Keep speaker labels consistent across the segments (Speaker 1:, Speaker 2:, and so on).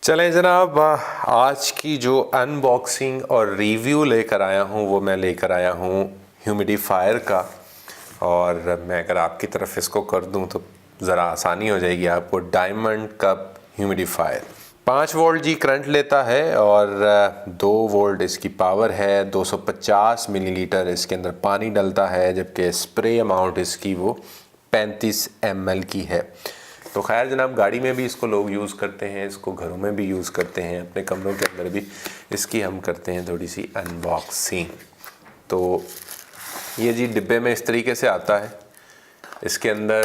Speaker 1: चलें जनाब, आज की जो अनबॉक्सिंग और रिव्यू लेकर आया हूँ वो मैं लेकर आया हूँ ह्यूमिडिफायर का। और मैं अगर आपकी तरफ इसको कर दूँ तो ज़रा आसानी हो जाएगी आपको। डायमंड कप ह्यूमिडिफायर 5 वोल्ट जी करंट लेता है और 2 वोल्ट इसकी पावर है। 250 मिलीलीटर इसके अंदर पानी डलता है, जबकि स्प्रे अमाउंट इसकी वो 35 ml की है। तो खैर जनाब, गाड़ी में भी इसको लोग यूज़ करते हैं, इसको घरों में भी यूज़ करते हैं, अपने कमरों के अंदर भी इसकी हम करते हैं थोड़ी सी अनबॉक्सिंग। तो ये जी डिब्बे में इस तरीके से आता है। इसके अंदर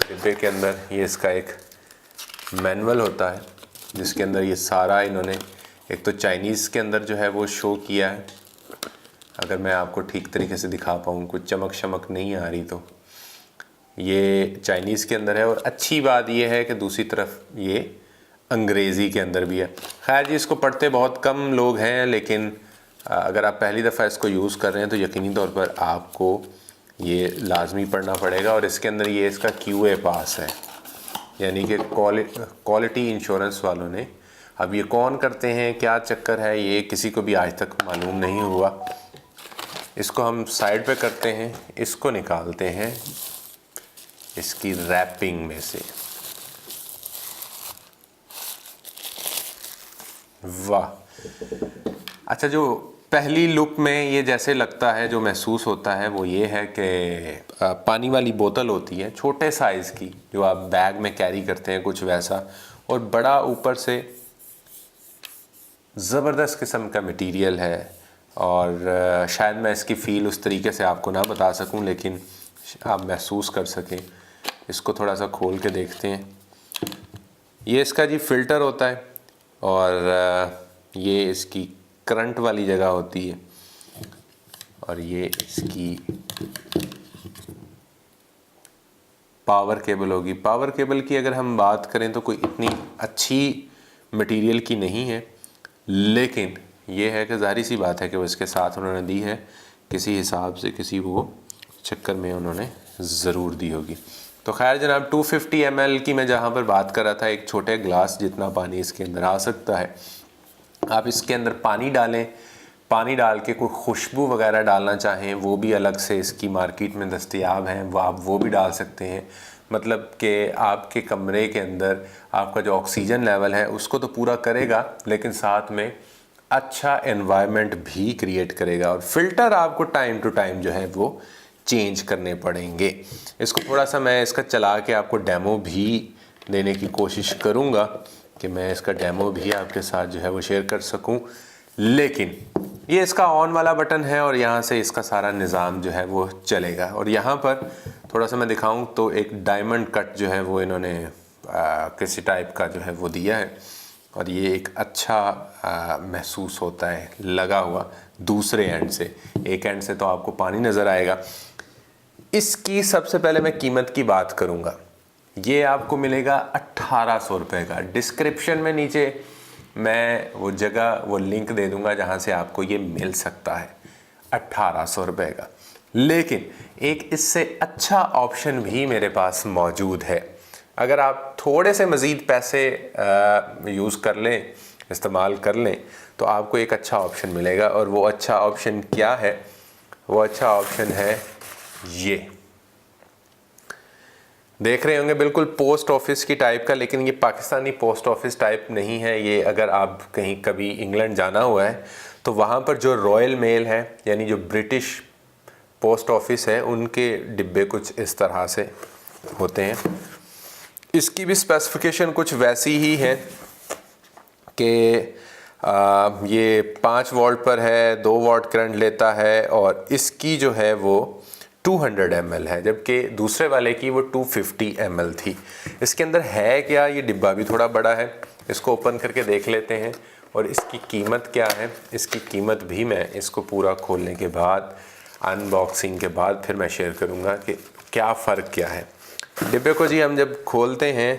Speaker 1: डिब्बे के अंदर ये इसका एक मैनुअल होता है, जिसके अंदर ये सारा इन्होंने एक तो चाइनीज़ के अंदर जो है वो शो किया है। अगर मैं आपको ठीक तरीके से दिखा पाऊँ, कुछ चमक शमक नहीं आ रही, तो ये चाइनीज़ के अंदर है। और अच्छी बात ये है कि दूसरी तरफ ये अंग्रेज़ी के अंदर भी है। खैर जी, इसको पढ़ते बहुत कम लोग हैं, लेकिन अगर आप पहली दफ़ा इसको यूज़ कर रहे हैं तो यकीनी तौर पर आपको ये लाजमी पढ़ना पड़ेगा। और इसके अंदर ये इसका QA पास है, यानी कि क्वालिटी इंश्योरेंस वालों ने। अब ये कौन करते हैं, क्या चक्कर है, ये किसी को भी आज तक मालूम नहीं हुआ। इसको हम साइड पे करते हैं, इसको निकालते हैं इसकी रैपिंग में से। वाह, अच्छा, जो पहली लुक में ये जैसे लगता है, जो महसूस होता है वो ये है कि पानी वाली बोतल होती है छोटे साइज़ की, जो आप बैग में कैरी करते हैं, कुछ वैसा। और बड़ा ऊपर से ज़बरदस्त किस्म का मटेरियल है। और शायद मैं इसकी फ़ील उस तरीके से आपको ना बता सकूं, लेकिन आप महसूस कर सकें। इसको थोड़ा सा खोल के देखते हैं। ये इसका जी फ़िल्टर होता है, और ये इसकी करंट वाली जगह होती है, और ये इसकी पावर केबल होगी। पावर केबल की अगर हम बात करें तो कोई इतनी अच्छी मटेरियल की नहीं है, लेकिन ये है कि ज़ाहिर सी बात है कि वो इसके साथ उन्होंने दी है, किसी हिसाब से किसी वो चक्कर में उन्होंने ज़रूर दी होगी। तो खैर जनाब, 250 ml की मैं जहाँ पर बात कर रहा था, एक छोटे ग्लास जितना पानी इसके अंदर आ सकता है। आप इसके अंदर पानी डालें, पानी डाल के कोई खुशबू वगैरह डालना चाहें वो भी अलग से इसकी मार्केट में दस्तयाब हैं, वो आप वो भी डाल सकते हैं। मतलब कि आपके कमरे के अंदर आपका जो ऑक्सीजन लेवल है उसको तो पूरा करेगा, लेकिन साथ में अच्छा एनवायरनमेंट भी क्रिएट करेगा। और फ़िल्टर आपको टाइम टू टाइम जो है वो चेंज करने पड़ेंगे। इसको थोड़ा सा मैं इसका चला के आपको डेमो भी देने की कोशिश करूँगा, कि मैं इसका डेमो भी आपके साथ जो है वो शेयर कर सकूँ। लेकिन ये इसका ऑन वाला बटन है, और यहाँ से इसका सारा निज़ाम जो है वो चलेगा। और यहाँ पर थोड़ा सा मैं दिखाऊं तो एक डायमंड कट जो है वो इन्होंने किसी टाइप का जो है वो दिया है, और ये एक अच्छा महसूस होता है लगा हुआ दूसरे एंड से। एक एंड से तो आपको पानी नज़र आएगा। इसकी सबसे पहले मैं कीमत की बात करूँगा। ये आपको मिलेगा 1800 रुपये का। डिस्क्रिप्शन में नीचे मैं वो जगह, वो लिंक दे दूंगा जहाँ से आपको ये मिल सकता है 1800 रुपये का। लेकिन एक इससे अच्छा ऑप्शन भी मेरे पास मौजूद है। अगर आप थोड़े से मज़ीद पैसे यूज़ कर लें, इस्तेमाल कर लें, तो आपको एक अच्छा ऑप्शन मिलेगा। और वो अच्छा ऑप्शन क्या है? वो अच्छा ऑप्शन है ये, देख रहे होंगे, बिल्कुल पोस्ट ऑफिस की टाइप का, लेकिन ये पाकिस्तानी पोस्ट ऑफिस टाइप नहीं है। ये अगर आप कहीं कभी इंग्लैंड जाना हुआ है तो वहाँ पर जो रॉयल मेल है, यानी जो ब्रिटिश पोस्ट ऑफिस है, उनके डिब्बे कुछ इस तरह से होते हैं। इसकी भी स्पेसिफिकेशन कुछ वैसी ही है कि ये 5 वोल्ट पर है, 2 वॉट करंट लेता है, और इसकी जो है वो 200 ml है, जबकि दूसरे वाले की वो 250 ml थी। इसके अंदर है क्या? ये डिब्बा भी थोड़ा बड़ा है। इसको ओपन करके देख लेते हैं, और इसकी कीमत क्या है, इसकी कीमत भी मैं इसको पूरा खोलने के बाद, अनबॉक्सिंग के बाद फिर मैं शेयर करूँगा कि क्या फ़र्क क्या है। डिब्बे को जी हम जब खोलते हैं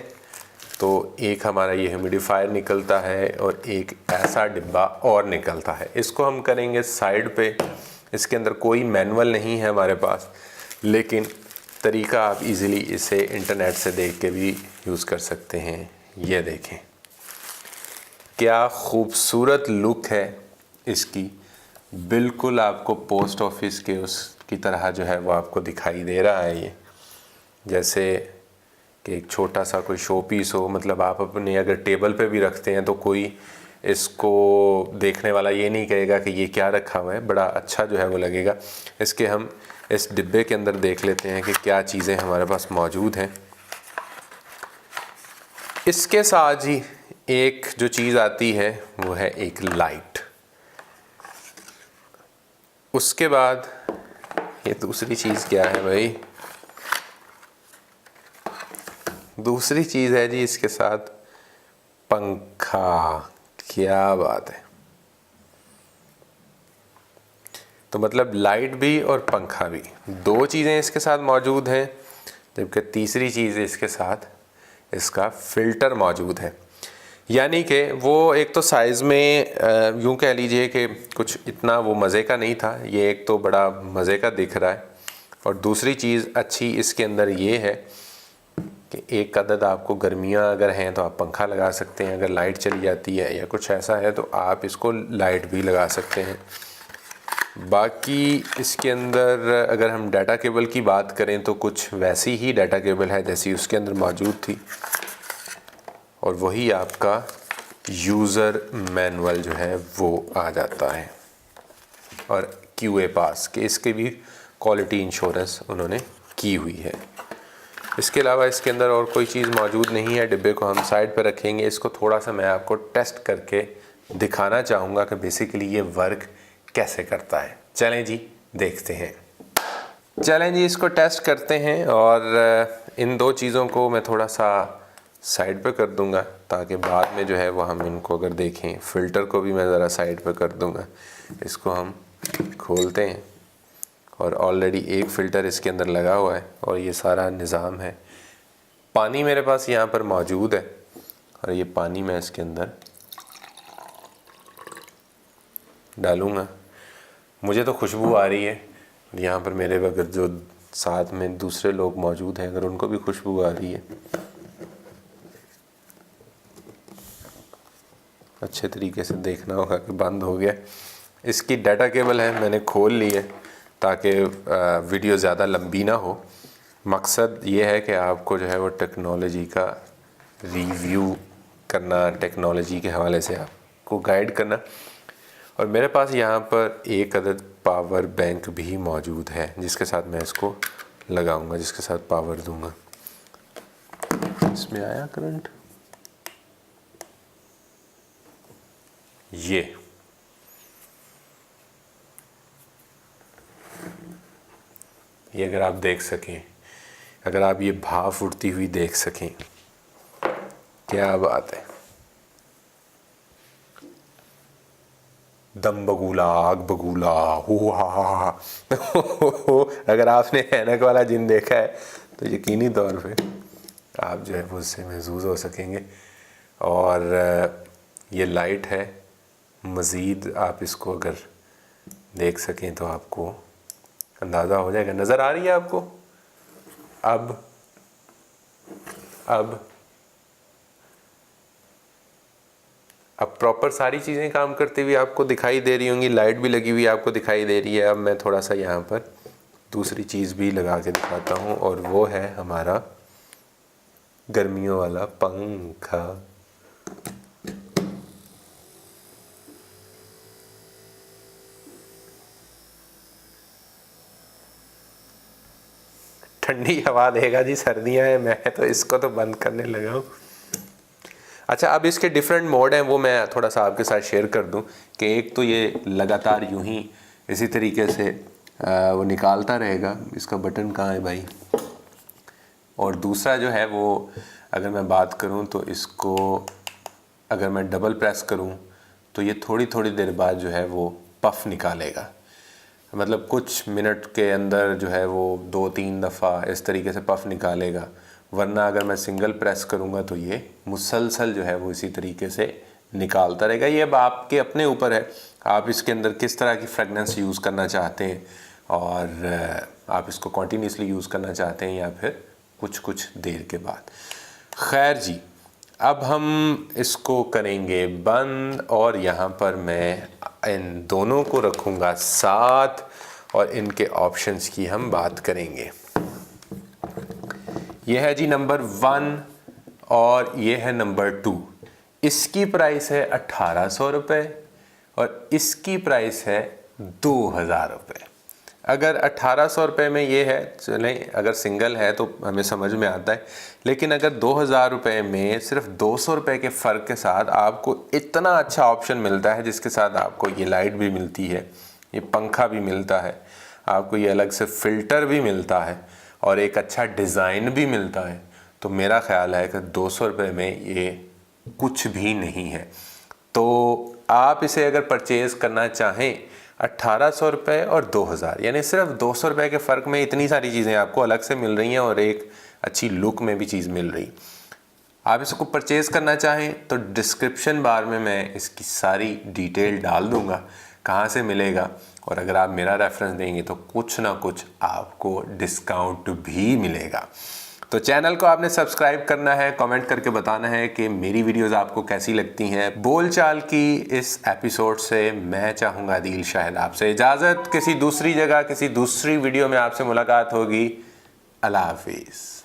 Speaker 1: तो एक हमारा ये ह्यूमिडिफायर निकलता है, और एक ऐसा डिब्बा और निकलता है। इसको हम करेंगे साइड पे। इसके अंदर कोई मैनुअल नहीं है हमारे पास, लेकिन तरीका आप इजीली इसे इंटरनेट से देख के भी यूज़ कर सकते हैं। ये देखें, क्या खूबसूरत लुक है इसकी, बिल्कुल आपको पोस्ट ऑफिस के उसकी तरह जो है वो आपको दिखाई दे रहा है। ये जैसे कि एक छोटा सा कोई शो पीस हो, मतलब आप अपने अगर टेबल पे भी रखते हैं तो कोई इसको देखने वाला ये नहीं कहेगा कि ये क्या रखा हुआ है, बड़ा अच्छा जो है वो लगेगा। इसके हम इस डिब्बे के अंदर देख लेते हैं कि क्या चीज़ें हमारे पास मौजूद हैं। इसके साथ ही एक जो चीज़ आती है वो है एक लाइट। उसके बाद ये दूसरी चीज़ क्या है भाई, दूसरी चीज़ है जी इसके साथ पंखा। क्या बात है, तो मतलब लाइट भी और पंखा भी, दो चीज़ें इसके साथ मौजूद हैं। जबकि तीसरी चीज़ इसके साथ इसका फ़िल्टर मौजूद है। यानी कि वो एक तो साइज़ में यूँ कह लीजिए कि कुछ इतना वो मज़े का नहीं था, ये एक तो बड़ा मज़े का दिख रहा है। और दूसरी चीज़ अच्छी इसके अंदर ये है कि एक अदद आपको गर्मियाँ अगर हैं तो आप पंखा लगा सकते हैं, अगर लाइट चली जाती है या कुछ ऐसा है तो आप इसको लाइट भी लगा सकते हैं। बाकी इसके अंदर अगर हम डाटा केबल की बात करें तो कुछ वैसी ही डाटा केबल है जैसी उसके अंदर मौजूद थी, और वही आपका यूज़र मैनुअल जो है वो आ जाता है और QA पास कि इसके भी क्वालिटी इंश्योरेंस उन्होंने की हुई है। इसके अलावा इसके अंदर और कोई चीज़ मौजूद नहीं है। डिब्बे को हम साइड पर रखेंगे। इसको थोड़ा सा मैं आपको टेस्ट करके दिखाना चाहूँगा कि बेसिकली ये वर्क कैसे करता है। चलें जी देखते हैं। चलें जी इसको टेस्ट करते हैं, और इन दो चीज़ों को मैं थोड़ा सा साइड पे कर दूंगा ताकि बाद में जो है वो हम इनको अगर देखें। फ़िल्टर को भी मैं ज़रा साइड पे कर दूंगा। इसको हम खोलते हैं और ऑलरेडी एक फ़िल्टर इसके अंदर लगा हुआ है और ये सारा निज़ाम है। पानी मेरे पास यहाँ पर मौजूद है और ये पानी मैं इसके अंदर डालूँगा। मुझे तो खुशबू आ रही है, यहाँ पर मेरे अगर जो साथ में दूसरे लोग मौजूद हैं अगर उनको भी खुशबू आ रही है। अच्छे तरीके से देखना होगा कि बंद हो गया। इसकी डाटा केबल है, मैंने खोल ली है ताकि वीडियो ज़्यादा लंबी ना हो। मकसद ये है कि आपको जो है वो टेक्नोलॉजी का रिव्यू करना, टेक्नोलॉजी के हवाले से आपको गाइड करना। और मेरे पास यहाँ पर एक अदद पावर बैंक भी मौजूद है जिसके साथ मैं इसको लगाऊंगा, जिसके साथ पावर दूंगा। इसमें आया करंट, ये अगर आप देख सकें, अगर आप ये भाप उड़ती हुई देख सकें, क्या बात है। दम बगूला, आग बगूला, हो हा। अगर आपने ऐनक वाला जिन देखा है तो यकीनी तौर पे आप जो है वो उससे महसूस हो सकेंगे। और ये लाइट है। मज़ीद आप इसको अगर देख सकें तो आपको अंदाज़ा हो जाएगा। नज़र आ रही है आपको? अब प्रॉपर सारी चीज़ें काम करती हुई आपको दिखाई दे रही होंगी। लाइट भी लगी हुई आपको दिखाई दे रही है। अब मैं थोड़ा सा यहाँ पर दूसरी चीज़ भी लगा के दिखाता हूँ, और वो है हमारा गर्मियों वाला पंखा। ठंडी हवा देगा जी, सर्दियाँ हैं, मैं तो इसको तो बंद करने लगा हूँ। अच्छा, अब इसके डिफरेंट मोड हैं, वो मैं थोड़ा सा आपके साथ शेयर कर दूं कि एक तो ये लगातार यूं ही इसी तरीके से वो निकालता रहेगा। इसका बटन कहाँ है भाई? और दूसरा जो है वो अगर मैं बात करूं तो इसको अगर मैं डबल प्रेस करूं तो ये थोड़ी थोड़ी देर बाद जो है वो पफ निकालेगा। मतलब कुछ मिनट के अंदर जो है वो 2-3 दफ़ा इस तरीके से पफ निकालेगा। वरना अगर मैं सिंगल प्रेस करूँगा तो ये मुसलसल जो है वो इसी तरीके से निकालता रहेगा। ये अब आपके अपने ऊपर है, आप इसके अंदर किस तरह की फ्रेगनेंस यूज़ करना चाहते हैं, और आप इसको कॉन्टीन्यूसली यूज़ करना चाहते हैं या फिर कुछ कुछ देर के बाद। खैर जी, अब हम इसको करेंगे बंद और यहाँ पर मैं इन दोनों को रखूँगा साथ और इनके ऑप्शंस की हम बात करेंगे। यह है जी नंबर 1 और ये है नंबर 2। इसकी प्राइस है 1800 रुपये और इसकी प्राइस है 2000 रुपये। अगर 1800 रुपये में ये है, चलें अगर सिंगल है तो हमें समझ में आता है, लेकिन अगर 2000 रुपये में सिर्फ 200 रुपये के फ़र्क के साथ आपको इतना अच्छा ऑप्शन मिलता है, जिसके साथ आपको ये लाइट भी मिलती है, ये पंखा भी मिलता है, आपको ये अलग से फ़िल्टर भी मिलता है और एक अच्छा डिज़ाइन भी मिलता है, तो मेरा ख़्याल है कि 200 रुपये में ये कुछ भी नहीं है। तो आप इसे अगर परचेज़ करना चाहें 1800 रुपये और 2000, यानी सिर्फ 200 रुपये के फ़र्क में इतनी सारी चीज़ें आपको अलग से मिल रही हैं और एक अच्छी लुक में भी चीज़ मिल रही। आप इसको परचेज़ करना चाहें तो डिस्क्रिप्शन बार में मैं इसकी सारी डिटेल डाल दूँगा कहाँ से मिलेगा, और अगर आप मेरा रेफरेंस देंगे तो कुछ ना कुछ आपको डिस्काउंट भी मिलेगा। तो चैनल को आपने सब्सक्राइब करना है, कमेंट करके बताना है कि मेरी वीडियोस आपको कैसी लगती हैं। बोलचाल की इस एपिसोड से मैं चाहूँगा आदिल शाहिद आपसे इजाज़त। किसी दूसरी जगह किसी दूसरी वीडियो में आपसे मुलाकात होगी। अल्लाह हाफिज़।